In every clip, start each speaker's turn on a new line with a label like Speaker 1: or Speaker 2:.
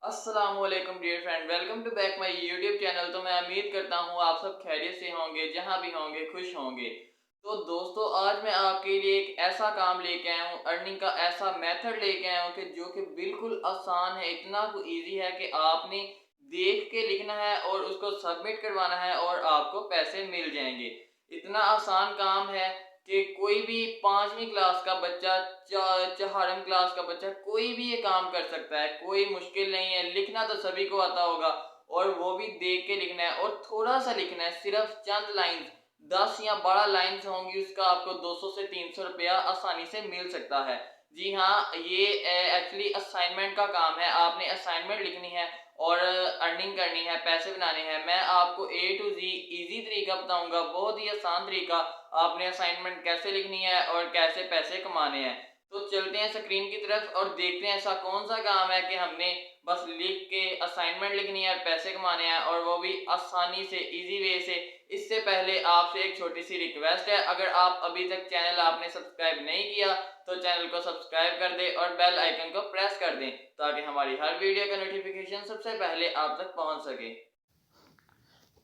Speaker 1: अस्सलामुअलैकुम dear friend, welcome to back my YouTube channel. तो मैं उम्मीद करता हूँ आप सब खैरियत से होंगे, जहाँ भी होंगे खुश होंगे। तो दोस्तों, आज मैं आपके लिए एक ऐसा काम लेके आया हूँ, अर्निंग का ऐसा मेथड लेके आया हूँ कि जो कि बिल्कुल आसान है, इतना इजी है कि आपने देख के लिखना है और उसको सबमिट करवाना है और आपको पैसे मिल जाएंगे। इतना आसान काम है कि कोई भी 5वीं क्लास का बच्चा, चौहारम क्लास का बच्चा, कोई भी ये काम कर सकता है। कोई मुश्किल नहीं है, लिखना तो सभी को आता होगा और वो भी देख के लिखना है और थोड़ा सा लिखना है, सिर्फ चंद लाइन, 10 या 12 लाइन्स होंगी, उसका आपको 200 से 300 रुपया आसानी से मिल सकता है। जी हाँ, ये एक्चुअली असाइनमेंट का काम है। आपने असाइनमेंट लिखनी है और अर्निंग करनी है, पैसे बनाने हैं। मैं आपको ए टू जी इजी तरीका बताऊंगा, बहुत ही आसान तरीका। आपने असाइनमेंट कैसे लिखनी है और कैसे पैसे कमाने हैं। तो चलते हैं स्क्रीन की तरफ और देखते हैं ऐसा कौन सा काम है कि हमने बस लिख के असाइनमेंट लिखनी है और पैसे कमाने हैं, और वो भी आसानी से, इजी वे से। इससे पहले आपसे एक छोटी सी रिक्वेस्ट है, अगर आप अभी तक चैनल आपने सब्सक्राइब नहीं किया तो चैनल को सब्सक्राइब कर दें और बेल आइकन को प्रेस कर दें, ताकि हमारी हर वीडियो का नोटिफिकेशन सबसे पहले आप तक पहुंच सके।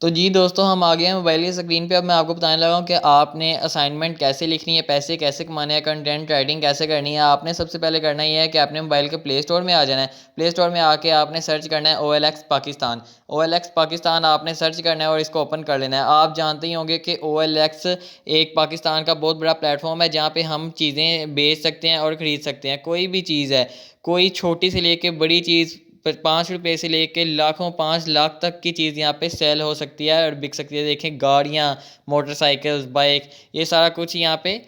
Speaker 1: तो जी दोस्तों, हम आ गए हैं मोबाइल की स्क्रीन पे। अब मैं आपको बताने लगा हूँ कि आपने असाइनमेंट कैसे लिखनी है, पैसे कैसे कमाने हैं, कंटेंट राइटिंग कैसे करनी है। आपने सबसे पहले करना ये है कि आपने मोबाइल के प्ले स्टोर में आ जाना है। प्ले स्टोर में आके आपने सर्च करना है OLX पाकिस्तान। OLX पाकिस्तान आपने सर्च करना है और इसको ओपन कर लेना है। आप जानते ही होंगे कि OLX एक पाकिस्तान का बहुत बड़ा प्लेटफॉर्म है, जहाँ पे हम चीज़ें बेच सकते हैं और ख़रीद सकते हैं। कोई भी चीज़ है, कोई छोटी से लेके बड़ी चीज़, 5 रुपये से लेके लाखों, 5 लाख तक की चीज़ यहाँ पे सेल हो सकती है और बिक सकती है। देखें, गाड़ियाँ, मोटरसाइकिल्स, बाइक, ये सारा कुछ यहाँ पे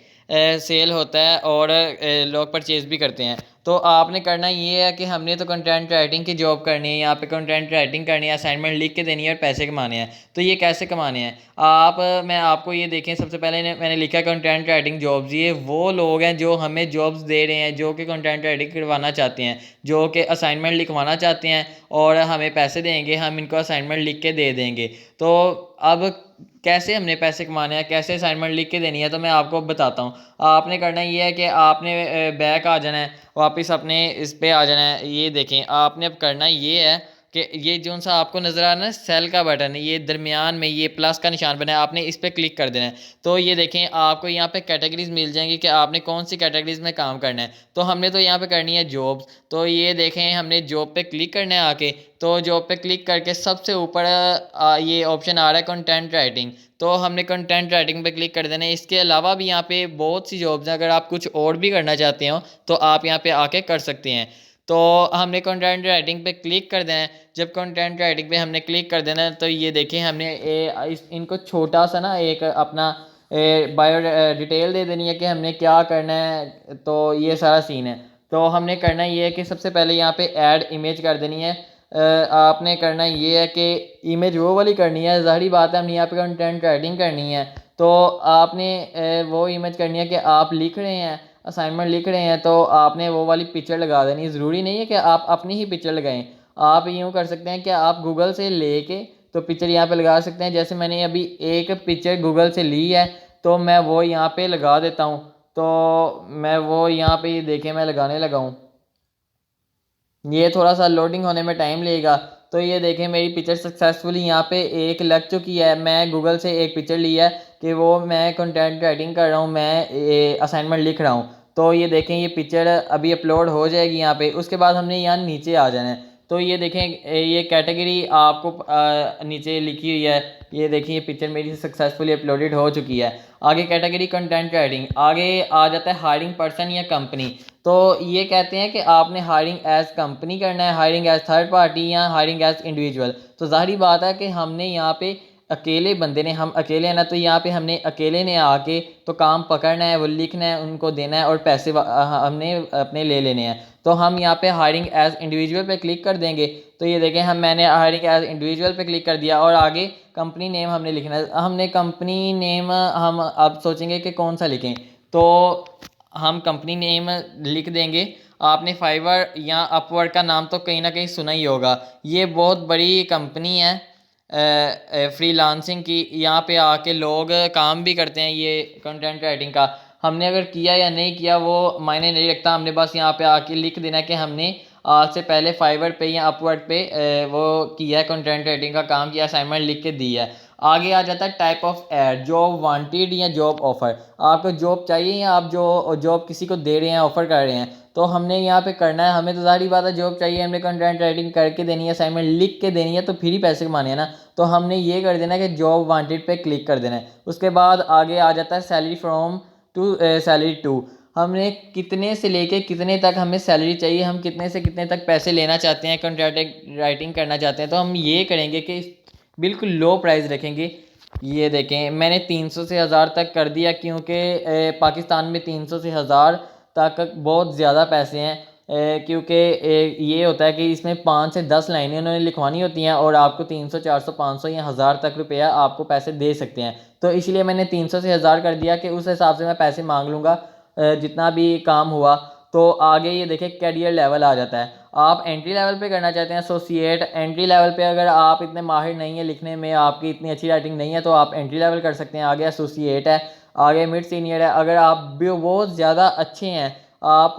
Speaker 1: सेल होता है और लोग परचेज़ भी करते हैं। तो आपने करना ये है कि हमने तो कंटेंट राइटिंग की जॉब करनी है, यहाँ पे कंटेंट राइटिंग करनी है, असाइनमेंट लिख के देनी है और पैसे कमाने हैं। तो ये कैसे कमाने हैं, मैं आपको ये देखें। सबसे पहले मैंने लिखा कंटेंट राइटिंग जॉब्स। ये वो लोग हैं जो हमें जॉब्स दे रहे हैं, जो कि कंटेंट राइटिंग करवाना चाहते हैं, जो कि असाइनमेंट लिखवाना चाहते हैं और हमें पैसे देंगे, हम इनको असाइनमेंट लिख के दे देंगे। तो अब कैसे हमने पैसे कमाने हैं, कैसे असाइनमेंट लिख के देनी है, तो मैं आपको बताता हूँ। आपने करना ये है कि आपने बैक आ जाना है, वापस अपने इस पे आ जाना है। ये देखें, आपने अब करना ये है कि ये जो सा आपको नज़र आ रहा है सेल का बटन है, ये दरमियान में ये प्लस का निशान बना है, आपने इस पर क्लिक कर देना है। तो ये देखें, आपको यहाँ पे कैटेगरीज मिल जाएंगी कि आपने कौन सी कैटेगरीज में काम करना है। तो हमने तो यहाँ पे करनी है जॉब्स। तो ये देखें, हमने जॉब पे क्लिक करना है आके। तो जॉब पे क्लिक करके सबसे ऊपर ये ऑप्शन आ रहा है कंटेंट राइटिंग। तो हमने कंटेंट राइटिंग पे क्लिक कर देना है। इसके अलावा भी यहाँ पे बहुत सी जॉब्स हैं, अगर आप कुछ और भी करना चाहते हो तो आप यहाँ पे आके कर सकते हैं। तो हमने कंटेंट राइटिंग पे क्लिक कर देना है। जब कंटेंट राइटिंग पे हमने क्लिक कर देना है तो ये देखें, हमने इनको छोटा सा ना एक अपना बायो डिटेल दे देनी है कि हमने क्या करना है। तो ये सारा सीन है। तो हमने करना ये है कि सबसे पहले यहाँ पे ऐड इमेज कर देनी है। आपने करना ये है कि इमेज वो वाली करनी है, ज़ाहिर बात है हमने यहाँ पे कंटेंट राइटिंग करनी है। तो आपने वो इमेज करनी है कि आप लिख रहे हैं, असाइनमेंट लिख रहे हैं, तो आपने वो वाली पिक्चर लगा देनी है। ज़रूरी नहीं है कि आप अपनी ही पिक्चर लगाएं। आप यूँ कर सकते हैं कि आप गूगल से लेके तो पिक्चर यहाँ पे लगा सकते हैं। जैसे मैंने अभी एक पिक्चर गूगल से ली है, तो मैं वो यहाँ पे लगा देता हूँ। तो मैं वो यहाँ पे, ये देखें, मैं लगाने लगा हूँ। ये थोड़ा सा लोडिंग होने में टाइम लगेगा। तो ये देखें, मेरी पिक्चर सक्सेसफुली यहाँ पे एक लग चुकी है। मैं गूगल से एक पिक्चर ली है कि वो मैं कंटेंट राइटिंग कर रहा हूँ, मैं असाइनमेंट लिख रहा हूँ। तो ये देखें, ये पिक्चर अभी अपलोड हो जाएगी यहाँ पे। उसके बाद हमने यहाँ नीचे आ जाना है। तो ये देखें, ये कैटेगरी आपको नीचे लिखी हुई है। ये देखिए, ये पिक्चर मेरी सक्सेसफुली अपलोडेड हो चुकी है। आगे कैटेगरी कंटेंट राइटिंग, आगे आ जाता है हायरिंग पर्सन या कंपनी। तो ये कहते हैं कि आपने हायरिंग एज कंपनी करना है, हायरिंग एज थर्ड पार्टी, या हायरिंग एज इंडिविजुअल। तो जाहिर बात है कि हमने यहाँ पे अकेले बंदे ने, हम अकेले हैं ना, तो यहाँ पे हमने अकेले ने आके तो काम पकड़ना है, वो लिखना है, उनको देना है और पैसे हमने अपने ले लेने हैं। तो हम यहाँ पे हायरिंग एज इंडिविजुअल पे क्लिक कर देंगे। तो ये देखें, मैंने हायरिंग एज इंडिविजुअल पे क्लिक कर दिया और आगे कंपनी नेम हमने लिखना है। हमने कंपनी नेम, हम अब सोचेंगे कि कौन सा लिखें, तो हम कंपनी नेम लिख देंगे। आपने फाइवर या अपवर्क का नाम तो कहीं ना कहीं सुना ही होगा। ये बहुत बड़ी कंपनी है फ्रीलांसिंग की। यहाँ पे आके लोग काम भी करते हैं ये कंटेंट राइटिंग का। हमने अगर किया या नहीं किया वो मायने नहीं रखता, हमने बस यहाँ पे आके लिख देना कि हमने आज से पहले फाइवर पे या अपवर्ड पे वो किया है, कंटेंट राइटिंग का काम किया, असाइनमेंट लिख के दी है। आगे आ जाता है type of ad, job wanted या जॉब ऑफर। आपको जॉब चाहिए या आप जो जॉब किसी को दे रहे हैं, ऑफर कर रहे हैं, तो हमने यहाँ पे करना है, हमें तो ज़ाहिर बात है जॉब चाहिए, हमने कंटेंट राइटिंग करके देनी है, असाइनमेंट लिख के देनी है, तो फिर ही पैसे कमाने हैं ना। तो हमने ये कर देना है कि जॉब वांटेड पे क्लिक कर देना है। उसके बाद आगे आ जाता है salary from to salary to. हमने कितने से लेके कितने तक हमें सैलरी चाहिए, हम कितने से कितने तक पैसे लेना चाहते हैं, कंट्रैक्ट राइटिंग करना चाहते हैं, तो हम ये करेंगे कि बिल्कुल लो प्राइस रखेंगे। ये देखें मैंने 300 से 1000 तक कर दिया, क्योंकि पाकिस्तान में 300 से 1000 तक बहुत ज़्यादा पैसे हैं। क्योंकि ये होता है कि इसमें 5 से 10 लाइनें उन्होंने लिखवानी होती हैं और आपको 300 400 500 या 1000 तक रुपया आपको पैसे दे सकते हैं। तो इसलिए मैंने 300 से 1000 कर दिया कि उस हिसाब से मैं पैसे मांग लूँगा जितना भी काम हुआ। तो आगे ये देखें कैरियर लेवल आ जाता है। आप एंट्री लेवल पे करना चाहते हैं एसोसिएट, एंट्री लेवल पे अगर आप इतने माहिर नहीं है लिखने में, आपकी इतनी अच्छी राइटिंग नहीं है, तो आप एंट्री लेवल कर सकते हैं। आगे एसोसिएट है, आगे मिड सीनियर है। अगर आप भी बहुत ज़्यादा अच्छे हैं, आप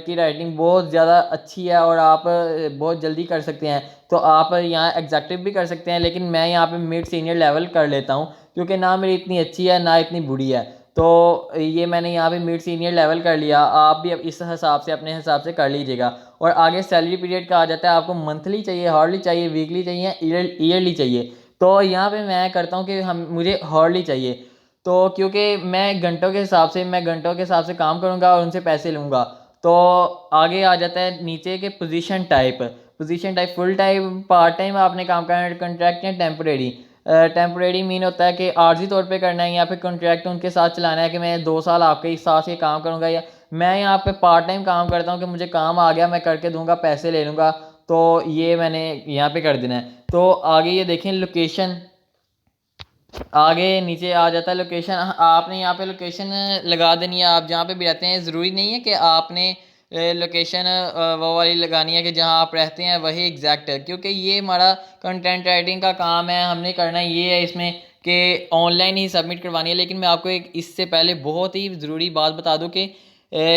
Speaker 1: की राइटिंग बहुत ज़्यादा अच्छी है और आप बहुत जल्दी कर सकते हैं, तो आप यहाँ एग्जेक्टिव भी कर सकते हैं। लेकिन मैं यहाँ पे मिड सीनियर लेवल कर लेता हूँ, क्योंकि ना मेरी इतनी अच्छी है ना इतनी बुरी है। तो ये मैंने यहाँ पे मिड सीनियर लेवल कर लिया। आप भी अब इस हिसाब से अपने हिसाब से कर लीजिएगा। और आगे सैलरी पीरियड का आ जाता है, आपको मंथली चाहिए, हार्डली चाहिए, वीकली चाहिए, ईयरली चाहिए। तो यहाँ पे मैं करता हूँ कि हम मुझे हार्डली चाहिए, तो क्योंकि मैं घंटों के हिसाब से काम करूँगा और उनसे पैसे लूँगा। तो आगे आ जाता है नीचे के position type full time, part time आपने काम करना है, कॉन्ट्रैक्ट या टेम्परेरी। टेम्परेरी मीन होता है कि आर्जी तौर पे करना है, या फिर कॉन्ट्रैक्ट उनके साथ चलाना है कि मैं 2 साल आपके साथ ये काम करूँगा, या मैं यहाँ पे पार्ट टाइम काम करता हूँ कि मुझे काम आ गया मैं करके दूंगा, पैसे ले लूँगा। तो ये मैंने यहाँ पे कर देना है। तो आगे ये देखें लोकेशन, आगे नीचे आ जाता है लोकेशन। आपने यहाँ पे लोकेशन लगा देनी है, आप जहाँ पे भी रहते हैं। ज़रूरी नहीं है कि आपने लोकेशन वो वाली लगानी है कि जहाँ आप रहते हैं वही एग्जैक्ट है, क्योंकि ये हमारा कंटेंट राइटिंग का काम है। हमने करना ये है इसमें कि ऑनलाइन ही सबमिट करवानी है। लेकिन मैं आपको एक इससे पहले बहुत ही ज़रूरी बात बता दूँ कि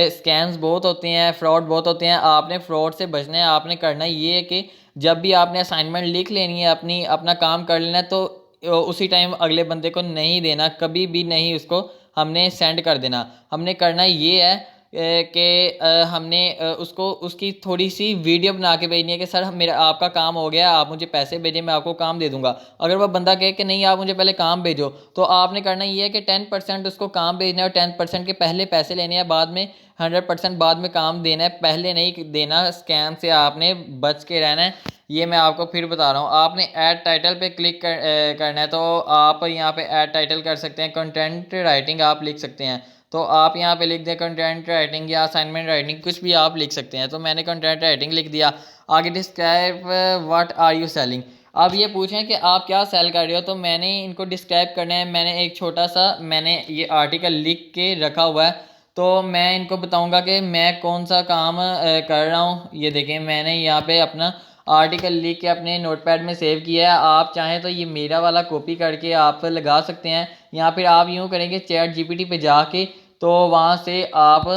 Speaker 1: स्कैम्स बहुत होते हैं, फ्रॉड बहुत होते हैं। आपने फ्रॉड से बचना है। आपने करना ये है कि जब भी आपने असाइनमेंट लिख लेनी है, अपना काम कर लेना है, तो उसी टाइम अगले बंदे को नहीं देना, कभी भी नहीं उसको हमने सेंड कर देना। हमने करना ये है कि हमने उसको उसकी थोड़ी सी वीडियो बना के भेजनी है कि सर मेरा आपका काम हो गया, आप मुझे पैसे भेजें, मैं आपको काम दे दूंगा। अगर वह बंदा कहे कि नहीं आप मुझे पहले काम भेजो, तो आपने करना ये है कि 10% उसको काम भेजना है और 10% के पहले पैसे लेने हैं, बाद में 100% बाद में काम देना है, पहले नहीं देना। स्कैम से आपने बच के रहना है। ये मैं आपको फिर बता रहा हूँ। आपने ऐड टाइटल पे क्लिक करना है, तो आप यहाँ पे ऐड टाइटल कर सकते हैं, कंटेंट राइटिंग आप लिख सकते हैं। तो आप यहाँ पे लिख दें कंटेंट राइटिंग या असाइनमेंट राइटिंग, कुछ भी आप लिख सकते हैं। तो मैंने कंटेंट राइटिंग लिख दिया। आगे describe what are you selling. अब ये पूछें कि आप क्या सेल कर रहे हो, तो मैंने इनको डिस्क्राइब करना है। मैंने एक छोटा सा ये आर्टिकल लिख के रखा हुआ है, तो मैं इनको बताऊंगा कि मैं कौन सा काम कर रहा हूँ। ये देखें मैंने यहाँ पे अपना आर्टिकल लिख के अपने नोटपैड में सेव किया है। आप चाहें तो ये मेरा वाला कॉपी करके आप लगा सकते हैं, या फिर आप यूँ करेंगे चैट जीपीटी पे जाके, तो वहाँ से आप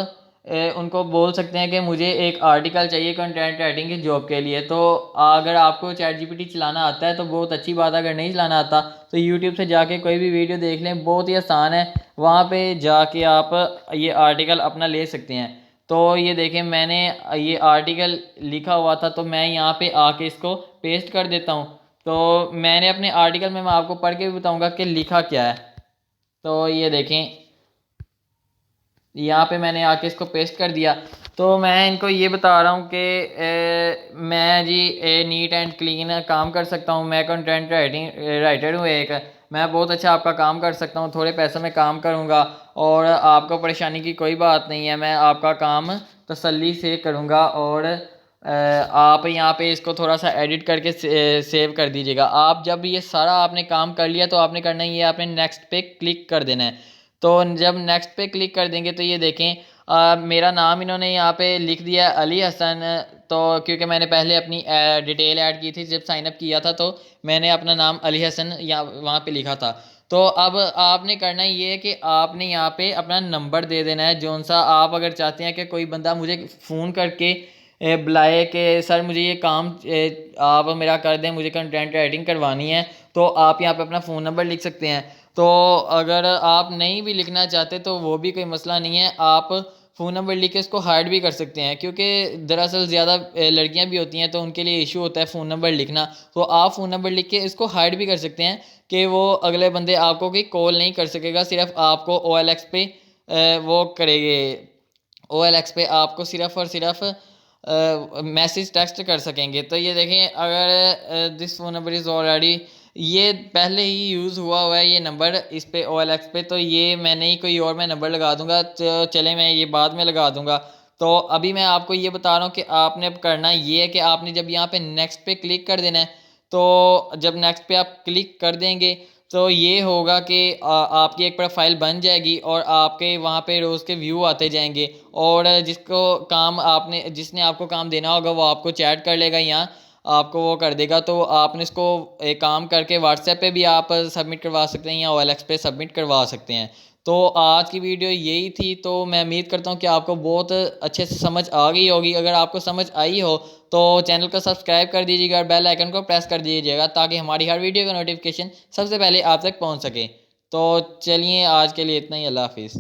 Speaker 1: उनको बोल सकते हैं कि मुझे एक आर्टिकल चाहिए कंटेंट राइटिंग की जॉब के लिए। तो अगर आपको चैट जीपीटी चलाना आता है तो बहुत अच्छी बात है, अगर नहीं चलाना आता तो यूट्यूब से जाके कोई भी वीडियो देख लें, बहुत ही आसान है। वहाँ पे जाके आप ये आर्टिकल अपना ले सकते हैं। तो ये देखें मैंने ये आर्टिकल लिखा हुआ था, तो मैं यहाँ पे आके इसको पेस्ट कर देता हूँ। तो मैंने अपने आर्टिकल में मैं आपको पढ़ के भी बताऊँगा कि लिखा क्या है। तो ये देखें यहाँ पे मैंने आके इसको पेस्ट कर दिया। तो मैं इनको ये बता रहा हूँ कि मैं जी नीट एंड क्लीन काम कर सकता हूँ, मैं कंटेंट राइटर हूँ एक, मैं बहुत अच्छा आपका काम कर सकता हूँ, थोड़े पैसों में काम करूँगा और आपको परेशानी की कोई बात नहीं है, मैं आपका काम तसल्ली से करूँगा। और आप यहाँ पे इसको थोड़ा सा एडिट करके सेव कर दीजिएगा। आप जब ये सारा आपने काम कर लिया, तो आपने करना ये आपने नेक्स्ट पे क्लिक कर देना है। तो जब नेक्स्ट पे क्लिक कर देंगे तो ये देखें मेरा नाम इन्होंने यहाँ पे लिख दिया अली हसन। तो क्योंकि मैंने पहले अपनी डिटेल ऐड की थी, जब साइनअप किया था तो मैंने अपना नाम अली हसन यहाँ वहाँ पे लिखा था। तो अब आपने करना ये है कि आपने यहाँ पे अपना नंबर दे देना है, जौन सा आप अगर चाहते हैं कि कोई बंदा मुझे फ़ोन करके बुलाए कि सर मुझे ये काम आप मेरा कर दें, मुझे कंटेंट राइटिंग करवानी है, तो आप यहाँ पे अपना फ़ोन नंबर लिख सकते हैं। तो अगर आप नहीं भी लिखना चाहते तो वो भी कोई मसला नहीं है, आप फ़ोन नंबर लिख के उसको हाइड भी कर सकते हैं, क्योंकि दरअसल ज़्यादा लड़कियां भी होती हैं तो उनके लिए इशू होता है फ़ोन नंबर लिखना। तो आप फ़ोन नंबर लिख के इसको हाइड भी कर सकते हैं कि वो अगले बंदे आपको कोई कॉल नहीं कर सकेगा, सिर्फ आपको OLX पे वो करेंगे, OLX पे आपको सिर्फ और सिर्फ मैसेज टेक्स्ट कर सकेंगे। तो ये देखें, अगर this phone number is already, ये पहले ही यूज़ हुआ है ये नंबर इस पे OLX पे, तो ये मैं नहीं कोई और मैं नंबर लगा दूंगा, तो चले मैं ये बाद में लगा दूंगा। तो अभी मैं आपको ये बता रहा हूँ कि आपने करना ये है कि आपने जब यहाँ पे नेक्स्ट पे क्लिक कर देना है, तो जब नेक्स्ट पे आप क्लिक कर देंगे तो ये होगा कि आपकी एक प्रोफाइल बन जाएगी और आपके वहाँ पे रोज़ के व्यू आते जाएंगे, और जिसको काम आपने जिसने आपको काम देना होगा वो आपको चैट कर लेगा, यहाँ आपको वो कर देगा। तो आपने इसको एक काम करके व्हाट्सएप पे भी आप सबमिट करवा सकते हैं या OLX पे सबमिट करवा सकते हैं। तो आज की वीडियो यही थी, तो मैं उम्मीद करता हूँ कि आपको बहुत अच्छे से समझ आ गई होगी। अगर आपको समझ आई हो तो चैनल को सब्सक्राइब कर दीजिएगा और बेल आइकन को प्रेस कर दीजिएगा, ताकि हमारी हर वीडियो का नोटिफिकेशन सबसे पहले आप तक पहुँच सके। तो चलिए आज के लिए इतना ही, अल्लाह हाफिज़।